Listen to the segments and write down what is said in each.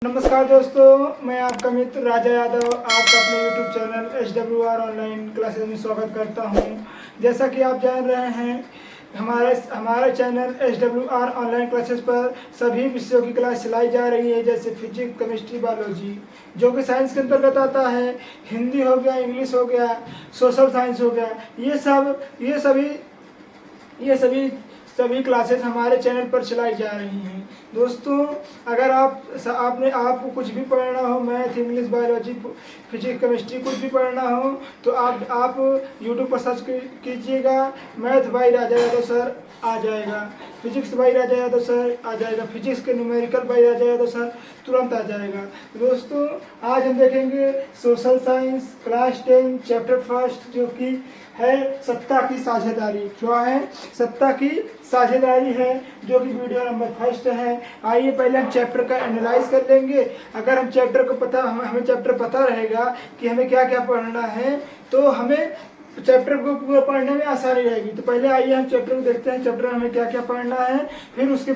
नमस्कार दोस्तों, मैं आपका मित्र राजा यादव आपका अपने YouTube channel HWR online classes में स्वागत करता हूं। जैसा कि आप जान रहे हैं, हमारे चैनल HWR ऑनलाइन क्लासेस पर सभी विषयों की क्लास चलाई जा रही है, जैसे फिजिक्स, केमिस्ट्री, बायोलॉजी, जो कि साइंस के अंतर्गत आता है। हिंदी हो गया, इंग्लिश हो गया, सोशल साइंस हो गया, ये सभी क्लासेस हमारे चैनल पर चलाई जा रही हैं। दोस्तों, अगर आपको कुछ भी पढ़ना हो, math, English, biology, physics, chemistry कुछ भी पढ़ना हो, तो आप यूट्यूब पर सर्च कीजिएगा, math by Raja Yadav sir आ जाएगा, physics by Raja Yadav sir आ जाएगा, फिजिक्स के numerical by Raja Yadav sir तुरंत आ जाएगा। दोस्तों, आज हम देखेंगे social science class 10 chapter first, जो कि है सत्ता की साझेदारी। जो है सत्ता की साझेदारी है, जो कि वीडियो नंबर फर्स्ट है। आइए पहले हम चैप्टर का एनालाइज कर लेंगे। अगर हमें चैप्टर पता रहेगा कि हमें क्या क्या पढ़ना है, तो हमें चैप्टर को पूरा पढ़ने में आसानी रहेगी। तो पहले आइए हम चैप्टर को देखते हैं, चैप्टर में हमें क्या क्या पढ़ना है। फिर उसके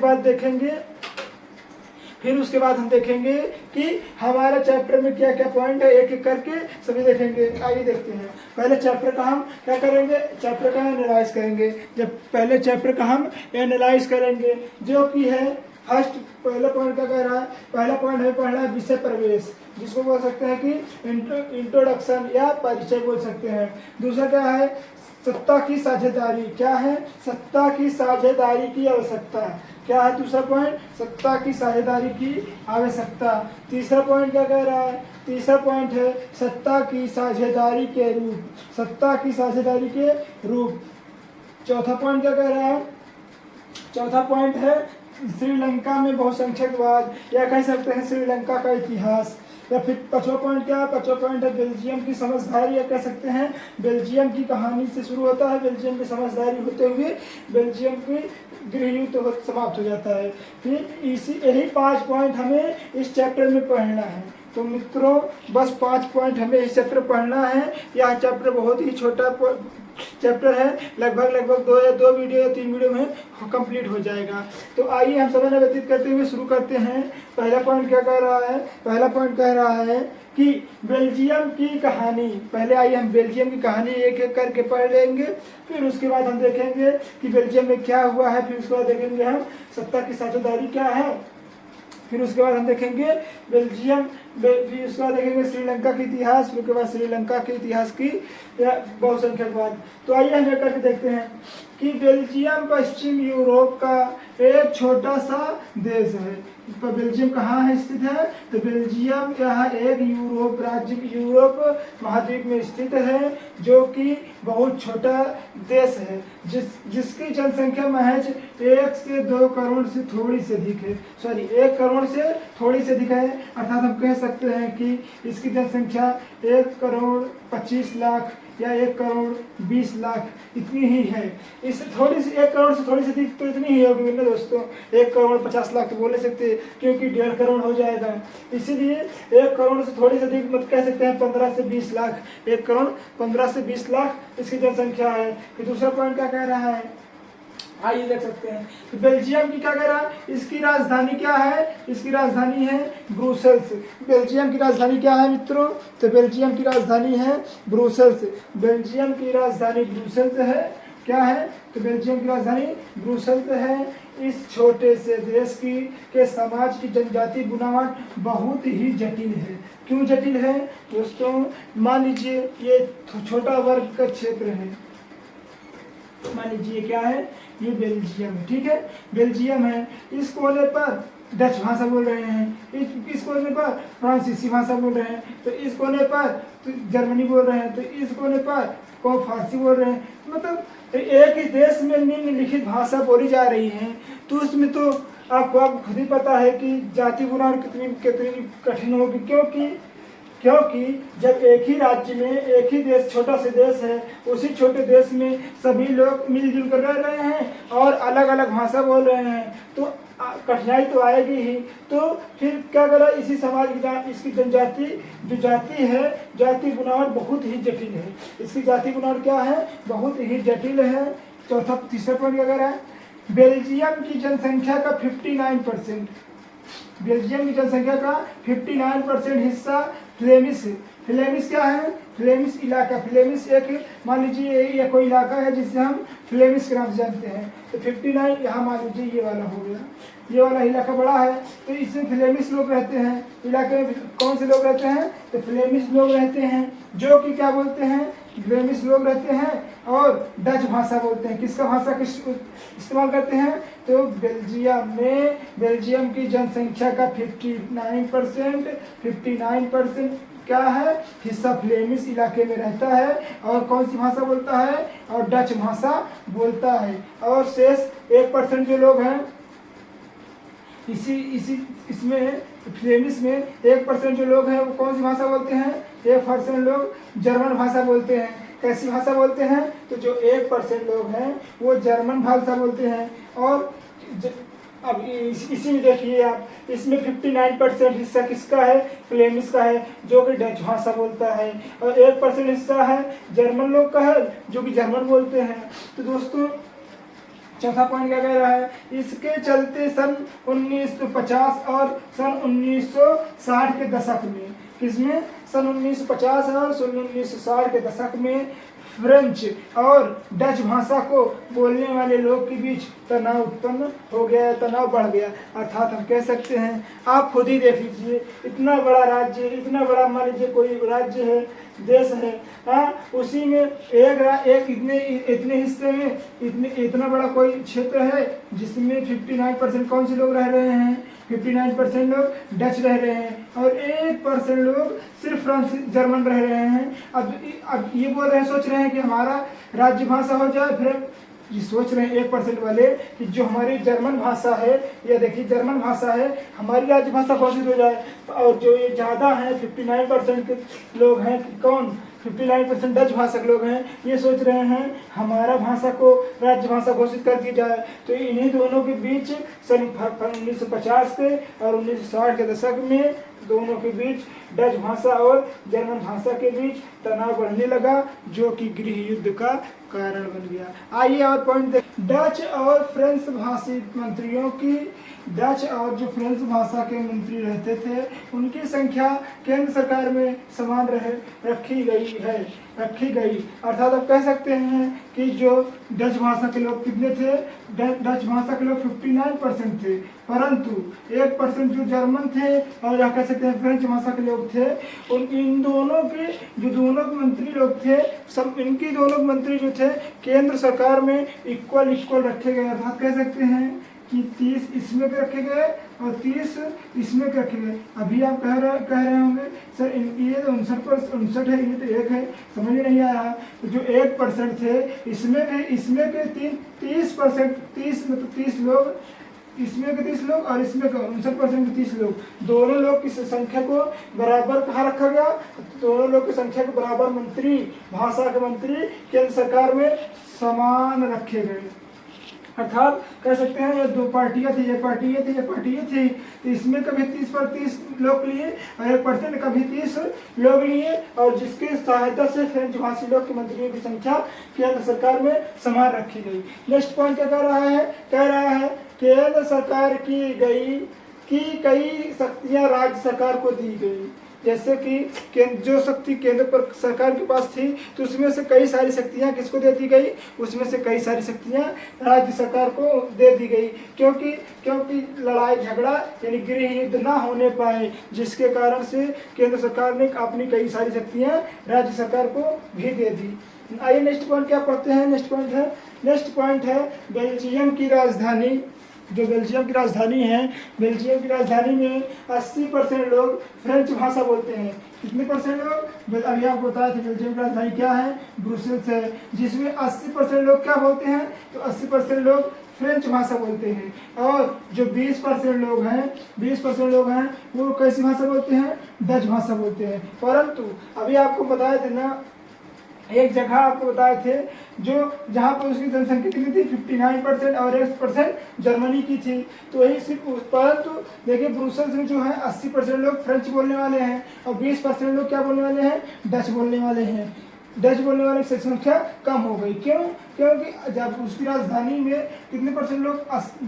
बाद हम देखेंगे कि हमारे चैप्टर में क्या क्या पॉइंट है, एक एक करके सभी देखेंगे। आइए देखते हैं। पहले चैप्टर का हम क्या करेंगे, चैप्टर का एनालाइज करेंगे। पहले चैप्टर का हम एनालाइज करेंगे, जो कि है फर्स्ट। पहला पॉइंट क्या कह रहा है? पहला पॉइंट हमें पढ़ना है विषय प्रवेश, जिसको बोल सकते हैं कि इंट्रोडक्शन या परिचय बोल सकते हैं। दूसरा क्या है? सत्ता की साझेदारी। क्या है? सत्ता की साझेदारी की आवश्यकता। क्या है दूसरा पॉइंट? सत्ता की साझेदारी की आवश्यकता। तीसरा पॉइंट क्या कह रहा है? तीसरा पॉइंट है सत्ता की साझेदारी के रूप। सत्ता की साझेदारी के रूप। चौथा पॉइंट क्या कह रहा है? चौथा पॉइंट है श्रीलंका में बहुसंख्यकवाद, या कह सकते हैं श्रीलंका का इतिहास। या फिर पांचवा पॉइंट क्या है? पांचवा पॉइंट है बेल्जियम की समझदारी, या कह सकते हैं बेल्जियम की कहानी से शुरू होता है, बेल्जियम की समझदारी होते हुए बेल्जियम की गृह युद्ध समाप्त हो जाता है। फिर यही 5 पॉइंट हमें इस चैप्टर में पढ़ना है। तो मित्रों, बस 5 पॉइंट हमें इस चैप्टर पढ़ना है। यह चैप्टर बहुत ही छोटा चैप्टर है, लगभग दो वीडियो या 3 वीडियो में कंप्लीट हो जाएगा। तो आइए हम समय व्यतीत करते हुए शुरू करते हैं। पहला पॉइंट क्या कह रहा है? पहला पॉइंट कह रहा है कि बेल्जियम की कहानी। पहले आइए हम बेल्जियम की कहानी एक एक करके पढ़ लेंगे। फिर उसके बाद हम देखेंगे कि बेल्जियम में क्या हुआ है। फिर उसके बाद देखेंगे हम सत्ता की साझेदारी क्या है। फिर उसके बाद हम देखेंगे फिर उसके बाद देखेंगे श्रीलंका के इतिहास। फिर उसके बाद श्रीलंका के इतिहास की बहुसंख्यकवाद। तो आइए हम करके देखते हैं कि बेल्जियम पश्चिम यूरोप का एक छोटा सा देश है। तो बेल्जियम कहाँ है स्थित है? तो बेल्जियम यहाँ एक यूरोप राज्य, यूरोप महाद्वीप में स्थित है, जो कि बहुत छोटा देश है, जिसकी जनसंख्या महज 1 से 2 करोड़ से थोड़ी से अधिक है। 1 करोड़ से थोड़ी से अधिक है। अर्थात हम कह सकते हैं कि इसकी जनसंख्या 1 करोड़ 25 लाख या 1 करोड़ 20 लाख इतनी ही है। इससे थोड़ी सी 1 करोड़ से थोड़ी सी अधिक तो इतनी ही होगी ना दोस्तों। 1 करोड़ 50 लाख तो बोल नहीं सकते, क्योंकि 1.5 करोड़ हो जाएगा। इसीलिए 1 करोड़ से थोड़ी सी अधिक मत कह सकते हैं, 15 से 20 लाख। 1 करोड़ 15 से 20 लाख इसकी जनसंख्या है। फिर दूसरा पॉइंट क्या कह रहा है? आइए देख सकते हैं। तो बेल्जियम की क्या कह रहा है? इसकी राजधानी क्या है? इसकी राजधानी है ब्रुसेल्स। बेल्जियम की राजधानी क्या है मित्रों? तो बेल्जियम की राजधानी है ब्रुसेल्स। बेल्जियम की राजधानी ब्रुसेल्स है। क्या है? तो बेल्जियम की राजधानी ब्रुसेल्स है। इस छोटे से देश के समाज की जनजाति बुनावट बहुत ही जटिल है। क्यों जटिल है दोस्तों? मान लीजिए ये छोटा वर्ग का क्षेत्र है। मान लीजिए क्या है? ये बेल्जियम है, ठीक है। बेल्जियम है। इस कोने पर डच भाषा बोल रहे हैं, इस कोने पर फ्रांसीसी भाषा बोल रहे हैं, तो इस कोने पर तो जर्मनी बोल रहे हैं, तो इस कोने पर को फारसी बोल रहे हैं। मतलब एक ही देश में निम्नलिखित भाषा बोली जा रही है। तो उसमें तो आपको खुद ही पता है कि जाति बुनावट कितनी कठिन होगी। क्योंकि जब एक ही राज्य में एक ही देश, छोटा सा देश है, उसी छोटे देश में सभी लोग मिलजुल कर रह रहे हैं और अलग अलग भाषा बोल रहे हैं, तो कठिनाई तो आएगी ही। तो फिर क्या करा? इसी समाज की इसकी जनजाति जो जाति है, जाति बुनावट बहुत ही जटिल है। इसकी जाति बुनावट क्या है? बहुत ही जटिल है। तीसरा पॉइंट क्या कह रहा है? बेल्जियम की जनसंख्या का 59% बेल्जियम की जनसंख्या का 59% हिस्सा फ्लेमिश है। फ्लेमिश क्या है? फ्लेमिश इलाका। फ्लेमिश एक मान लीजिए ये कोई इलाका है जिसे हम फ्लेमिश के नाम से जानते हैं। तो 59 यहाँ मान लीजिए ये वाला हो गया, ये वाला इलाका बड़ा है तो इसमें फ्लेमिश लोग रहते हैं। इलाके में कौन से लोग रहते हैं? तो फ्लेमिश लोग रहते हैं, जो कि क्या बोलते हैं? फ्लेमिश लोग रहते हैं और डच भाषा बोलते हैं। किसका भाषा किस इस्तेमाल करते हैं? तो बेल्जियम की जनसंख्या का 59% क्या है? हिस्सा फ्लेमिश इलाके में रहता है और कौन सी भाषा बोलता है? और डच भाषा बोलता है। और शेष 1% जो लोग हैं इसमें फ्लेमिश में 1% जो लोग हैं वो कौन सी भाषा बोलते हैं? 1% लोग जर्मन भाषा बोलते हैं। कैसी भाषा बोलते हैं? तो जो 1% लोग हैं वो जर्मन भाषा बोलते हैं। और अब इसी में देखिए आप, इसमें 59% हिस्सा किसका है? फ्लेमिश का है, जो कि डच भाषा बोलता है। और 1% हिस्सा है जर्मन लोग का है, जो कि जर्मन बोलते हैं। तो दोस्तों चौथा पॉइंट क्या कह रहा है? इसके चलते सन 1950 और सन 1960 के दशक में, किसमें? सन 1950 और सन 1960 के दशक में फ्रेंच और डच भाषा को बोलने वाले लोग के बीच तनाव उत्पन्न हो गया, तनाव बढ़ गया। अर्थात हम कह सकते हैं, आप खुद ही देख लीजिए, इतना बड़ा राज्य, इतना बड़ा मान लीजिए कोई राज्य है, देश है, हाँ, उसी में एक इतने हिस्से में इतना बड़ा कोई क्षेत्र है जिसमें 59% कौन से लोग रह रहे हैं? 59% लोग डच रह रहे हैं और 1% लोग सिर्फ फ्रांस जर्मन रह रहे हैं। अब ये बोल रहे हैं, सोच रहे हैं कि हमारा राज्य भाषा हो जाए। फिर ये सोच रहे हैं 1% वाले कि जो हमारी जर्मन भाषा है, या देखिए जर्मन भाषा है, हमारी राज्य भाषा घोषित हो जाए। और जो ये ज़्यादा है 59% के लोग हैं, कि 59% डच भाषा के लोग हैं, ये सोच रहे हैं हमारा भाषा को राज्य भाषा घोषित कर दी जाए। तो इन्हीं दोनों के बीच सन 1950 के और 1960 के दशक में दोनों के बीच डच भाषा और जर्मन भाषा के बीच तनाव बढ़ने लगा, जो कि गृह युद्ध का कारण बन गया। आइए और पॉइंट देखें। डच और फ्रेंच भाषी मंत्रियों की, डच और जो फ्रेंच भाषा के मंत्री रहते थे उनकी संख्या केंद्र सरकार में समान रखी गई। अर्थात आप कह सकते हैं कि जो डच भाषा के लोग कितने थे? डच भाषा के लोग 59% थे, परंतु 1% जो जर्मन थे और या कह सकते हैं फ्रेंच भाषा के लोग थे। इन दोनों के जो दोनों मंत्री लोग थे, सब इनकी दोनों मंत्री जो थे केंद्र सरकार में इक्वल रखे गए। अर्थात कह सकते हैं कि 30 इसमें के रखे गए और 30 इसमें के रखे गए। अभी आप कह रहे होंगे सर ये तो 59 है, ये तो 1 है, समझ में नहीं आ रहा। तो जो 1% थे इसमें के 30%, 30 लोग, इसमें के 30 लोग और इसमें के 59% के 30 लोग, दोनों लोग की संख्या को बराबर कहाँ रखा गया? दोनों लोग की संख्या को बराबर मंत्री, भाषा के मंत्री केंद्र सरकार में समान रखे गए। अर्थात कह सकते हैं ये 2 पार्टियां थी, ये पार्टी ये थी, तो इसमें कभी 30 लोग लिए और 1% कभी 30 लोग लिए, और जिसकी सहायता से फ्रेंच भाषी लोग के मंत्रियों की संख्या केंद्र सरकार में समान रखी गई। नेक्स्ट पॉइंट क्या कह रहा है केंद्र सरकार की कई शक्तियां राज्य सरकार को दी गई। जैसे कि जो शक्ति केंद्र पर सरकार के पास थी तो उसमें से कई सारी शक्तियां किसको दे दी गई? उसमें से कई सारी शक्तियां राज्य सरकार को दे दी गई, क्योंकि लड़ाई झगड़ा यानी गृह युद्ध ना होने पाए, जिसके कारण से केंद्र सरकार ने अपनी कई सारी शक्तियां राज्य सरकार को भी दे दी। आइए नेक्स्ट पॉइंट क्या पढ़ते हैं। नेक्स्ट पॉइंट है बेल्जियम की राजधानी। जो बेल्जियम की राजधानी है, बेल्जियम की राजधानी में 80% लोग फ्रेंच भाषा बोलते हैं। कितने परसेंट लोग? अभी आपको बताया था बेल्जियम की राजधानी क्या है? ब्रुसेल्स है, जिसमें 80% लोग क्या बोलते हैं? तो 80% लोग फ्रेंच भाषा बोलते हैं। और जो 20% लोग हैं वो कैसी भाषा बोलते हैं? डच भाषा बोलते हैं। परंतु अभी आपको बताए थे ना, एक जगह आपको बताए थे जहाँ पर उसकी जनसंख्या कितनी थी? 59% और 1% जर्मनी की थी। तो वही सिर्फ, परंतु देखिए ब्रुसेल्स में जो है 80% लोग फ्रेंच बोलने वाले हैं और 20% लोग क्या बोलने वाले हैं? डच बोलने वाले हैं। डच बोलने वाले की संख्या कम हो गई। क्यों? क्योंकि जब उसकी राजधानी में कितने परसेंट लोग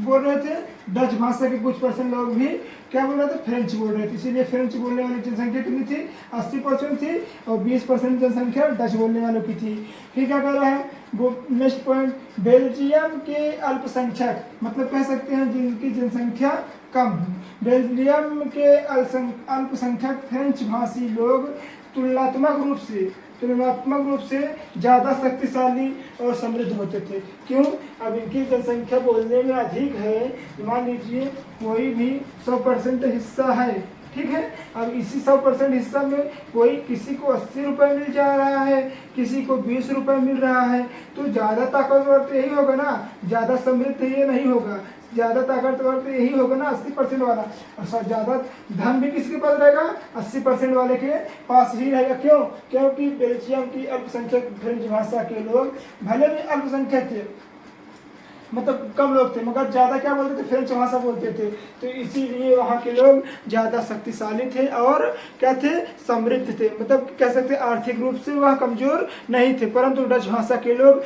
बोल रहे थे डच भाषा के, कुछ परसेंट लोग भी क्या बोल रहे थे, फ्रेंच बोल रहे थे। इसीलिए फ्रेंच बोलने वाली जनसंख्या कितनी थी, 80% थी, और 20% जनसंख्या डच बोलने वालों की थी। फिर क्या कर रहा है वो नेक्स्ट पॉइंट, बेल्जियम के अल्पसंख्यक, मतलब कह सकते हैं जिनकी जनसंख्या कम है। बेल्जियम के अल्पसंख्यक फ्रेंच भाषी लोग तुलनात्मक रूप से ज़्यादा शक्तिशाली और समृद्ध होते थे। क्यों? अब इनकी जनसंख्या बोलने में अधिक है, मान लीजिए कोई भी 100% हिस्सा है, ठीक है। अब इसी 100% हिस्सा में कोई किसी को 80 रुपये मिल जा रहा है, किसी को 20 रुपये मिल रहा है, तो ज़्यादा ताकतवर तो यही होगा ना, ज़्यादा समृद्ध ये नहीं होगा। ज़्यादा ताकतवर तो यही होगा ना 80% वाला, और ज़्यादा धन भी किसके पास रहेगा, 80% वाले के पास ही रहेगा। क्यों? क्योंकि बेल्जियम की अल्पसंख्यक फ्रेंच भाषा के लोग भले भी अल्पसंख्यक थे, मतलब कम लोग थे, मगर ज़्यादा क्या बोलते थे, फ्रेंच भाषा बोलते थे, तो इसीलिए वहाँ के लोग ज़्यादा शक्तिशाली थे और क्या थे, समृद्ध थे। मतलब कह सकते आर्थिक रूप से वह कमज़ोर नहीं थे। परंतु डच भाषा के लोग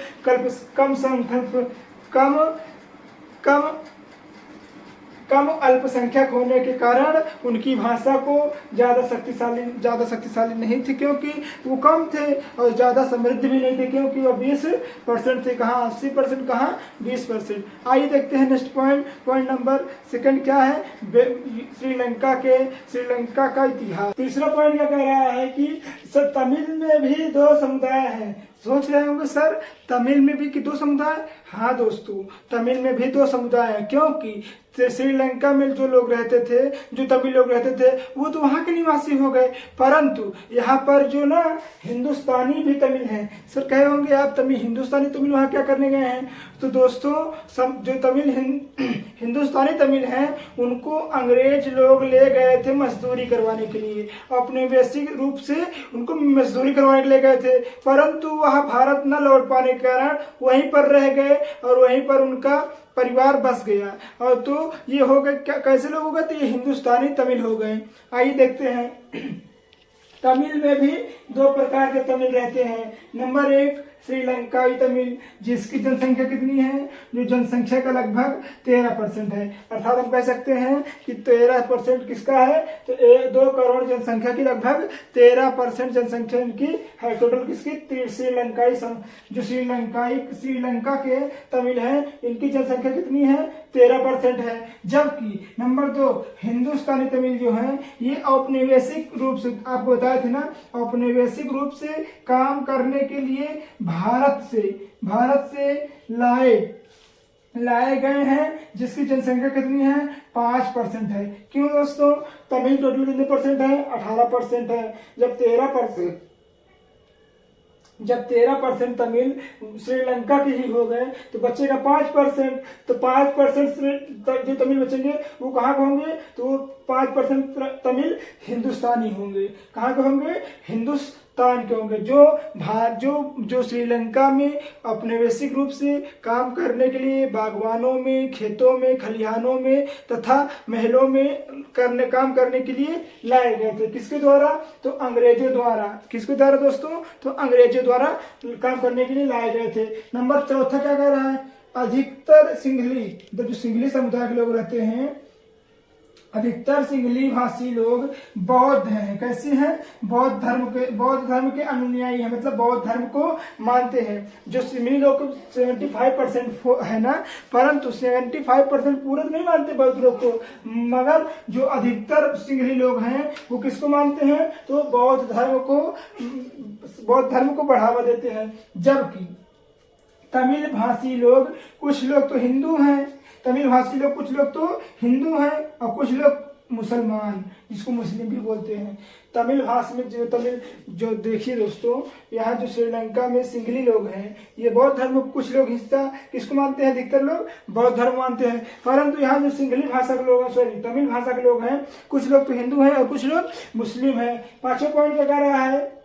कम अल्पसंख्यक होने के कारण उनकी भाषा को ज़्यादा शक्तिशाली नहीं थी, क्योंकि वो कम थे, और ज़्यादा समृद्ध भी नहीं थे, क्योंकि वो 20% थे। कहाँ 80%, कहाँ 20%। आइए देखते हैं नेक्स्ट पॉइंट नंबर 2 क्या है, श्रीलंका का इतिहास। तीसरा पॉइंट क्या कह रहा है कि सर तमिल में भी 2 समुदाय हैं। सोच रहे होंगे सर तमिल में भी कि 2 समुदाय, हाँ दोस्तों तमिल में भी 2 समुदाय हैं, क्योंकि श्रीलंका में जो लोग रहते थे, जो तमिल लोग रहते थे, वो तो वहाँ के निवासी हो गए, परंतु यहाँ पर जो ना हिंदुस्तानी भी तमिल हैं। सर कहे होंगे आप हिंदुस्तानी तमिल वहाँ क्या करने गए हैं, तो दोस्तों जो हिंदुस्तानी तमिल हैं उनको अंग्रेज लोग ले गए थे मजदूरी करवाने के लिए, अपने बेसिक रूप से उनको मजदूरी करवाने के लिए गए थे, परंतु वह भारत न लौट पाने के कारण वहीं पर रह गए और वहीं पर उनका परिवार बस गया। और तो ये हो गए कैसे लोग हो गए, तो ये हिंदुस्तानी तमिल हो गए। आइए देखते हैं तमिल में भी 2 प्रकार के तमिल रहते हैं। नंबर 1 श्रीलंकाई तमिल, जिसकी जनसंख्या कितनी है, जो जनसंख्या का लगभग 13% है। अर्थात हम कह सकते हैं कि 13% किसका है, तो 2 करोड़ जनसंख्या की लगभग 13% जनसंख्या इनकी है। टोटल किसकी, श्रीलंका के तमिल हैं, इनकी जनसंख्या कितनी है, 13% है। जबकि नंबर 2 हिंदुस्तानी तमिल जो है, ये औपनिवेशिक रूप से, आपको बताया थे ना, औपनिवेशिक रूप से काम करने के लिए भारत से लाए गए हैं, जिसकी जनसंख्या कितनी है, 5% है। क्यों दोस्तों, तमिल टोटल कितने परसेंट है, 18% है। जब 13% तमिल श्रीलंका के ही हो गए तो बचेगा 5%, तो 5% जो तमिल बचेंगे वो कहाँ के होंगे, तो 5% तमिल हिंदुस्तानी होंगे। कहाँ के होंगे, हिंदुस्तान के होंगे, जो श्रीलंका में औपनिवेशिक रूप से काम करने के लिए बागवानों में, खेतों में, खलिहानों में तथा महलों में काम करने के लिए लाए गए थे। किसके द्वारा, तो अंग्रेजों द्वारा। किसके द्वारा दोस्तों, तो अंग्रेजों द्वारा काम करने के लिए लाए गए थे। नंबर 4 क्या कह रहा है, अधिकतर सिंघली, जो सिंघली समुदाय के लोग रहते हैं, अधिकतर सिंघली भाषी लोग बौद्ध हैं। कैसे हैं, बौद्ध धर्म के अनुयायी हैं, मतलब बौद्ध धर्म को मानते हैं। जो सिंघली लोग 75% है ना, परंतु 75% पूरे नहीं मानते बौद्ध लोग को, मगर जो अधिकतर सिंघली लोग हैं वो किसको मानते हैं, तो बौद्ध धर्म को बढ़ावा देते हैं। जबकि तमिल भाषी लोग, कुछ लोग तो हिंदू हैं, तमिल भाषी लोग कुछ लोग तो हिंदू हैं और कुछ लोग मुसलमान, जिसको मुस्लिम भी बोलते हैं। तमिल भाषा में जो देखिए दोस्तों, यहाँ जो श्रीलंका में सिंघली लोग हैं, ये बौद्ध धर्म, कुछ लोग हिस्सा किसको मानते हैं, अधिकतर लोग बौद्ध धर्म मानते हैं। परंतु यहाँ जो सिंघली भाषा के लोग हैं, तमिल भाषा के लोग हैं, कुछ लोग तो हिंदू हैं और कुछ लोग मुस्लिम हैं। 5वां पॉइंट क्या कह रहा है,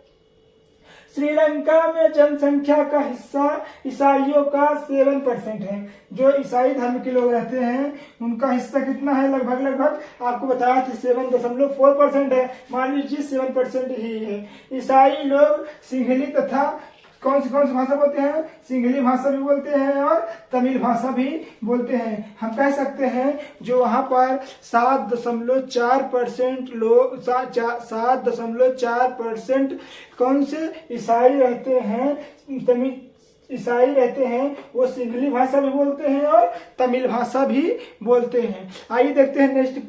श्रीलंका में जनसंख्या का हिस्सा ईसाइयों का 7% है। जो ईसाई धर्म के लोग रहते हैं उनका हिस्सा कितना है, लगभग आपको बताया था 7.4% है, मान लीजिए 7% ही है। ईसाई लोग सिंघली तथा कौन सी भाषा बोलते हैं? सिंहली भाषा भी बोलते हैं और तमिल भाषा भी बोलते हैं। हम कह सकते हैं जो वहाँ पर 7.4% लोग 7.4% कौन से ईसाई रहते हैं, तमिल ईसाई रहते हैं, वो सिंहली भाषा भी बोलते हैं और तमिल भाषा भी बोलते हैं। आइए देखते हैं नेक्स्ट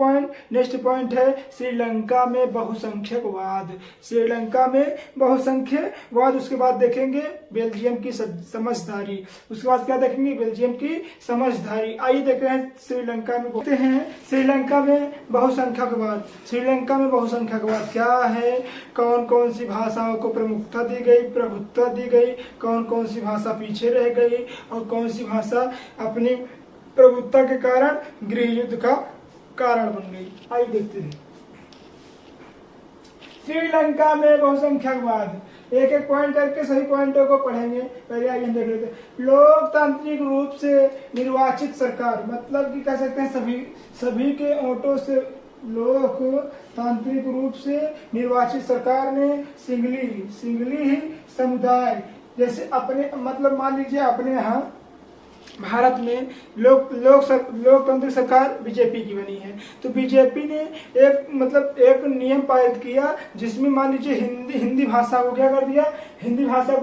पॉइंट है श्रीलंका में बहुसंख्यकवाद। श्रीलंका में बहुसंख्यकवाद। उसके बाद देखेंगे बेल्जियम की समझदारी। उसके बाद क्या देखेंगे? बेल्जियम की समझदारी। आइए देखते हैं श्रीलंका में श्रीलंका में बहुसंख्यकवाद। श्रीलंका में बहुसंख्यकवाद क्या है? कौन कौन सी भाषाओं को प्रमुखता दी गई, प्रभुत्व दी गई, कौन कौन सी भाषा पीछे रह गई और कौन सी भाषा अपनी प्रभुत्व के कारण गृह युद्ध का कारण बन गई। आइए देखते हैं श्रीलंका में बहुसंख्यकवाद। एक एक पॉइंट करके सही पॉइंटों को पढ़ेंगे। पहले आइए हम देख लेते हैं। लोकतांत्रिक रूप से निर्वाचित सरकार, मतलब कि कह सकते हैं सभी के वोटों से लोकतांत्रिक रूप से निर्वाचित सरकार ने सिंगली समुदाय, जैसे अपने मतलब मान लीजिए अपने यहाँ भारत में लोकतांत्रिक सरकार बीजेपी की बनी है, तो बीजेपी ने एक नियम पारित किया जिसमें मान लीजिए हिंदी भाषा को क्या कर दिया, हिंदी भाषा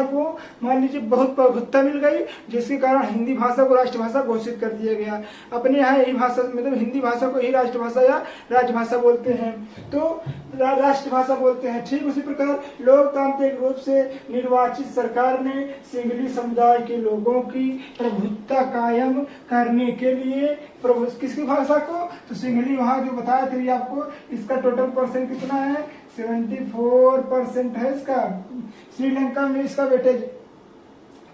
को मान लीजिए बहुत प्रभुत्ता मिल गई, जिसके कारण हिंदी भाषा को राष्ट्रभाषा घोषित कर दिया गया। अपने यहाँ यही भाषा मतलब हिंदी भाषा को ही राष्ट्रभाषा या राजभाषा बोलते हैं, तो राष्ट्रभाषा बोलते हैं। ठीक उसी प्रकार लोकतांत्रिक रूप से निर्वाचित सरकार ने सिंहली समुदाय के लोगों की प्रभुत्ता कायम करने के लिए किसकी भाषा को, तो सिंहली, वहां जो बताया था आपको, इसका टोटल परसेंट कितना है? 74% है इसका श्रीलंका में इसका वेटेज।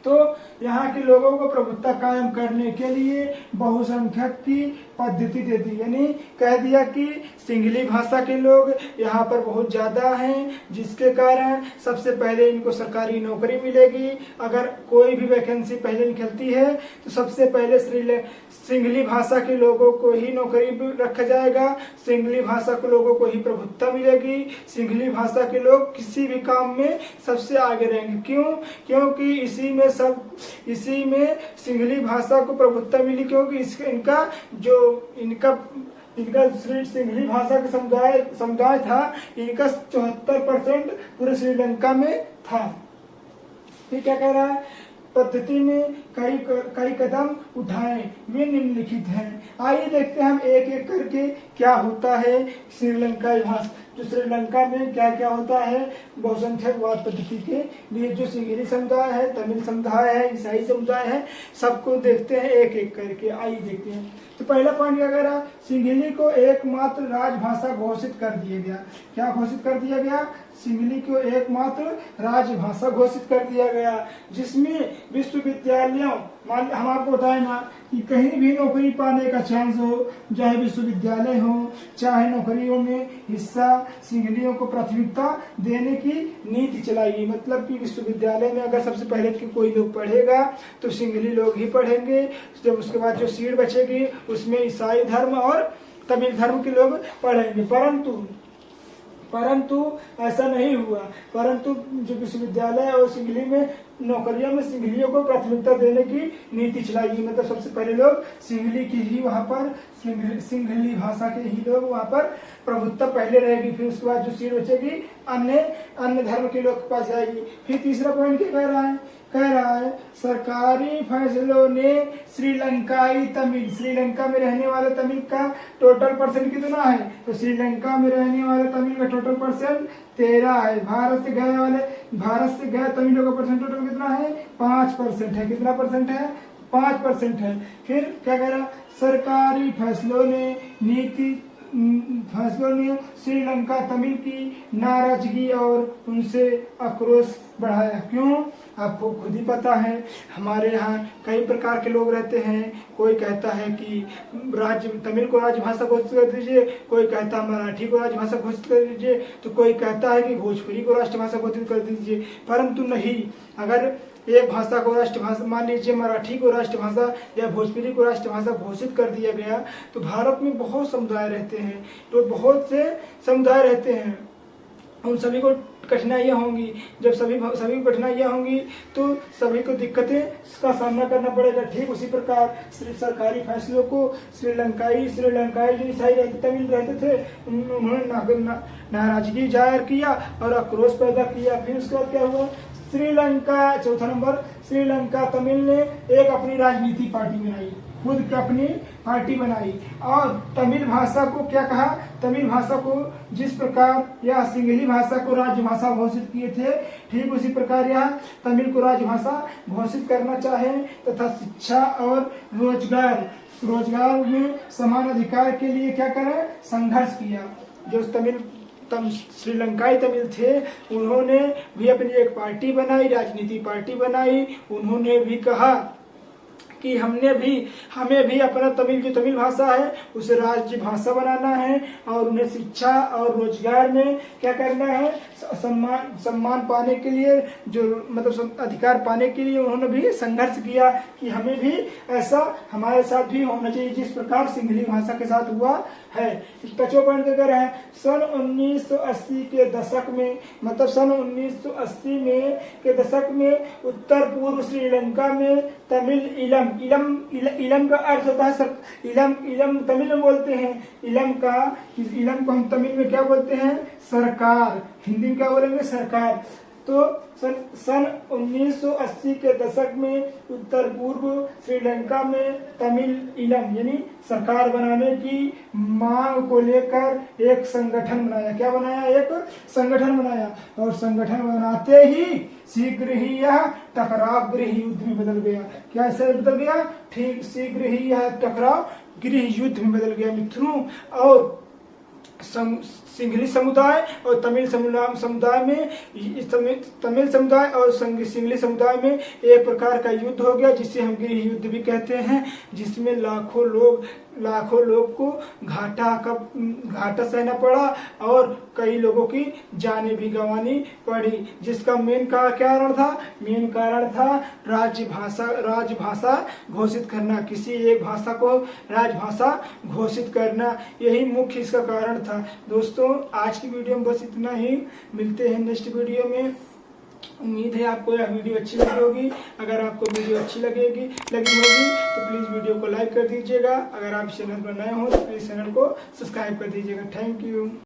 तो यहाँ के लोगों को प्रभुत्ता कायम करने के लिए बहुसंख्यक की पद्धति दे दी, यानी कह दिया कि सिंहली भाषा के लोग यहाँ पर बहुत ज्यादा हैं, जिसके कारण सबसे पहले इनको सरकारी नौकरी मिलेगी। अगर कोई भी वैकेंसी पहले निकलती है तो सबसे पहले सिंहली भाषा के लोगों को ही नौकरी रखा जाएगा, सिंहली भाषा के लोगों को ही प्रभुत्ता मिलेगी, सिंहली भाषा के लोग किसी भी काम में सबसे आगे रहेंगे। क्यों? क्योंकि इसी में सिंहली भाषा को प्रभुत्ता मिली, क्योंकि इनका सिंहली भाषा का समुदाय था, इनका 74% पूरे श्रीलंका में था। फिर क्या कह रहा है? पद्धति में कई कदम उठाए, वे निम्नलिखित हैं। आइए देखते हैं हम एक एक करके क्या होता है श्रीलंका भाषा, जो श्रीलंका में क्या क्या होता है बहुसंख्यकवाद पद्धति के लिए। जो सिंहली समुदाय है, तमिल समुदाय है, ईसाई समुदाय है, सबको देखते हैं एक एक करके। आइए देखते हैं। तो पहला पॉइंट क्या कह रहा? सिंहली को एकमात्र राजभाषा घोषित कर दिया गया। क्या घोषित कर दिया गया? सिंहली को एकमात्र राजभाषा घोषित कर दिया गया, जिसमें विश्वविद्यालयों, हम आपको बताए ना कि कहीं भी नौकरी पाने का चांस हो, चाहे विश्वविद्यालय हो, चाहे नौकरियों में हिस्सा, सिंहलियों को प्राथमिकता देने की नीति चलाई। मतलब कि विश्वविद्यालय में अगर सबसे पहले कोई लोग पढ़ेगा तो सिंहली लोग ही पढ़ेंगे, जब उसके बाद जो सीट बचेगी उसमें ईसाई धर्म और तमिल धर्म के लोग पढ़ेंगे। परंतु ऐसा नहीं हुआ। परंतु जो विश्वविद्यालय और सिंहली में नौकरियों में सिंहलियों को प्राथमिकता देने की नीति चलाई। मतलब सबसे पहले लोग सिंहली की ही वहां पर सिंहली भाषा के ही लोग वहां पर प्रभुत्व पहले रहेगी, फिर उसके बाद जो सीट बचेगी अन्य धर्म के लोग के पास जाएगी। फिर तीसरा पॉइंट क्या कह रहा है सरकारी फैसलों ने श्रीलंका में रहने वाले तमिल का टोटल परसेंट कितना है? तो श्रीलंका में रहने वाले तमिल का टोटल परसेंट 13 है। भारत से गए तमिलों का परसेंट टोटल कितना है? 5% है। कितना परसेंट है? 5% है। फिर क्या कह रहा? सरकारी फैसलों ने श्रीलंका तमिल की नाराजगी और उनसे आक्रोश बढ़ाया। क्यों? आपको खुद ही पता है, हमारे यहाँ कई प्रकार के लोग रहते हैं। कोई कहता है कि तमिल को राजभाषा घोषित कर दीजिए, कोई कहता है मराठी को राजभाषा घोषित कर दीजिए, तो कोई कहता है कि भोजपुरी को राष्ट्रभाषा घोषित कर दीजिए। परंतु नहीं, अगर एक भाषा को राष्ट्रभाषा, मान लीजिए मराठी को राष्ट्रभाषा या भोजपुरी को राष्ट्रभाषा घोषित कर दिया गया, तो भारत में बहुत समुदाय रहते हैं, तो बहुत से समुदाय रहते हैं, उन सभी को कठिनाइयाँ होंगी। जब सभी को कठिनाइयाँ होंगी तो सभी को दिक्कतें का सामना करना पड़ेगा। ठीक उसी प्रकार सरकारी फैसलों को श्रीलंकाई जो ईसाई तमिल रहते थे उन्होंने नाराजगी जाहिर किया और आक्रोश पैदा किया। फिर उसके बाद क्या हुआ, श्रीलंका, चौथा नंबर, श्रीलंका तमिल ने एक अपनी राजनीति पार्टी बनाई, खुद की अपनी पार्टी बनाई और तमिल भाषा को क्या कहा, तमिल भाषा को जिस प्रकार यह सिंहली भाषा को राजभाषा घोषित किए थे, ठीक उसी प्रकार यह तमिल को राजभाषा घोषित करना चाहे तथा शिक्षा और रोजगार में समान अधिकार के लिए क्या करें, संघर्ष किया। जो श्रीलंकाई तमिल थे उन्होंने भी अपनी एक पार्टी बनाई, राजनीति पार्टी बनाई। उन्होंने भी कहा कि हमें भी अपना जो तमिल भाषा है उसे राज्य भाषा बनाना है और उन्हें शिक्षा और रोजगार में क्या करना है, सम्मान पाने के लिए, जो मतलब अधिकार पाने के लिए उन्होंने भी संघर्ष किया कि हमें भी ऐसा हमारे साथ भी होना चाहिए जिस प्रकार सिंहली भाषा के साथ हुआ है। पांचवा पॉइंट क्या कह रहे हैं, सन 1980 के दशक में, मतलब सन 1980 के दशक में उत्तर पूर्व श्रीलंका में तमिल इलम का अर्थ होता है इलम तमिल में बोलते हैं। इलम को हम तमिल में क्या बोलते हैं, सरकार, हिंदी में क्या बोलेंगे, सरकार। तो सन 1980 के दशक में उत्तर पूर्व श्रीलंका में तमिल इलम यानी सरकार बनाने की मांग को लेकर एक संगठन बनाया। क्या बनाया, एक संगठन बनाया और संगठन बनाते ही शीघ्र ही यह टकराव गृह युद्ध में बदल गया। क्या ऐसे बदल गया, ठीक शीघ्र ही यह टकराव गृह युद्ध में बदल गया मित्रों। और सिंहली समुदाय और तमिल समुदाय में तमिल समुदाय और सिंहली समुदाय में एक प्रकार का युद्ध हो गया जिसे हम गृह युद्ध भी कहते हैं, जिसमें लाखों लोग को घाटा सहना पड़ा और कई लोगों की जानें भी गंवानी पड़ी। जिसका मेन कारण था राजभाषा घोषित करना, किसी एक भाषा को राजभाषा घोषित करना, यही मुख्य इसका कारण था। दोस्तों आज की वीडियो में बस इतना ही, मिलते हैं नेक्स्ट वीडियो में। उम्मीद है आपको यह वीडियो अच्छी लगी होगी। अगर आपको वीडियो अच्छी लगी होगी तो प्लीज़ वीडियो को लाइक कर दीजिएगा। अगर आप चैनल पर नए हो तो प्लीज़ चैनल को सब्सक्राइब कर दीजिएगा। Thank you.